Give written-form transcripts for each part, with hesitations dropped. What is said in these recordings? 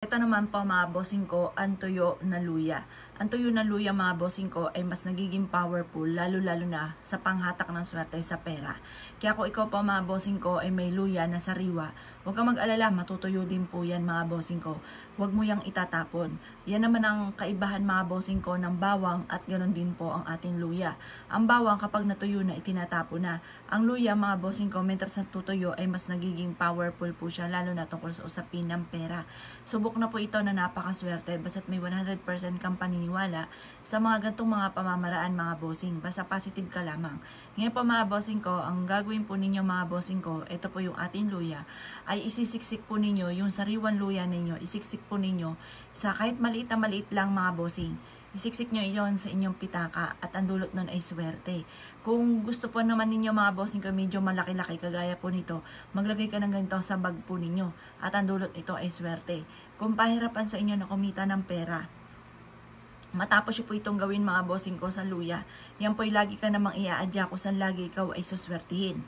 Ito naman po mga bossing ko, ang tuyo na luya. Ang tuyo na luya mga bossing ko ay mas nagiging powerful lalo-lalo na sa panghatak ng swerte sa pera. Kaya kung ikaw po mga bossing ko ay may luya na sariwa, huwag kang mag-alala, matutuyo din po yan mga bossing ko. Huwag mo yang itatapon. Yan naman ang kaibahan mga bossing ko ng bawang at ganoon din po ang ating luya. Ang bawang kapag natuyo na itinatapo na. Ang luya mga bossing ko, mentras na tutuyo ay mas nagiging powerful po siya lalo na tungkol sa usapin ng pera. Subok na po ito na napakaswerte basta't may 100% kang paniniwala sa mga gantong mga pamamaraan mga bossing. Basta positive ka lamang. Ngayon po mga bossing ko, ang gagawin po ninyo mga bossing ko, ito po yung ating luya, ay isisiksik po ninyo yung sariwan luya ninyo, isiksik po ninyo sa kahit maliit na maliit lang mga bossing. Isiksik nyo iyon sa inyong pitaka at ang dulot nun ay swerte. Kung gusto po naman ninyo mga bossing ko medyo malaki-laki kagaya po nito, maglagay ka ng ganito sa bag po ninyo at ang dulot ito ay swerte. Kung pahirapan sa inyo na kumita ng pera, matapos nyo po itong gawin mga bossing ko sa luya, yan po'y lagi ka namang iaadya kung saan lagi ikaw ay suswertihin.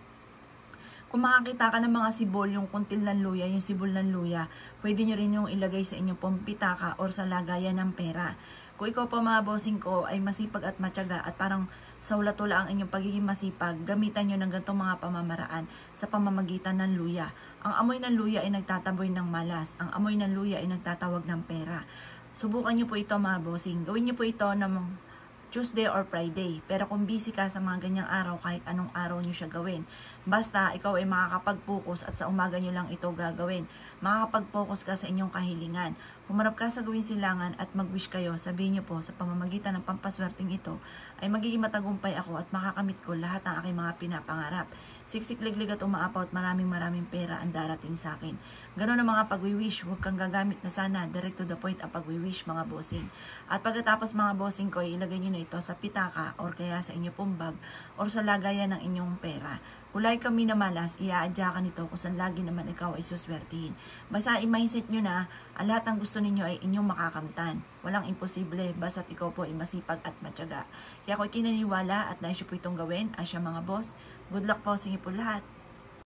Kung makakita ka ng mga sibol, yung kuntil ng luya, yung sibol ng luya, pwede nyo rin yung ilagay sa inyong pitaka or sa lagayan ng pera. Kung ikaw pa mga bossing ko ay masipag at matyaga at parang saulatula ang inyong pagiging masipag, gamitan nyo ng ganitong mga pamamaraan sa pamamagitan ng luya. Ang amoy ng luya ay nagtataboy ng malas. Ang amoy ng luya ay nagtatawag ng pera. Subukan nyo po ito mga bossing. Gawin nyo po ito ng Tuesday or Friday. Pero kung busy ka sa mga ganyang araw, kahit anong araw nyo siya gawin. Basta ikaw ay makakapag-focus at sa umaga nyo lang ito gagawin. Makakapag-focus ka sa inyong kahilingan. Humarap ka sa gawin silangan at mag-wish kayo. Sabihin nyo po sa pamamagitan ng pampaswerteng ito ay magiging matagumpay ako at makakamit ko lahat ng aking mga pinapangarap. Siksik, liglig at umaapaw at maraming pera ang darating sa akin. Ganon ang mga pag-wish. Huwag kang gagamit na sana. Direct to the point ang pag-wish mga bossing. At pagkatapos mga bossing ko, ilagay nyo na ito sa pitaka or kaya sa inyong pong bag or sa lagayan ng inyong pera. Kulay kami na malas, iaadya ka nito kung saan lagi naman ikaw ay suswertihin. Basta i-mindset nyo na ang lahat ng gusto ninyo ay inyong makakamtan. Walang imposible, basta't ikaw po ay masipag at matyaga. Kaya ako kinaniwala at nais po itong gawin, asya mga boss. Good luck po sa inyo po lahat.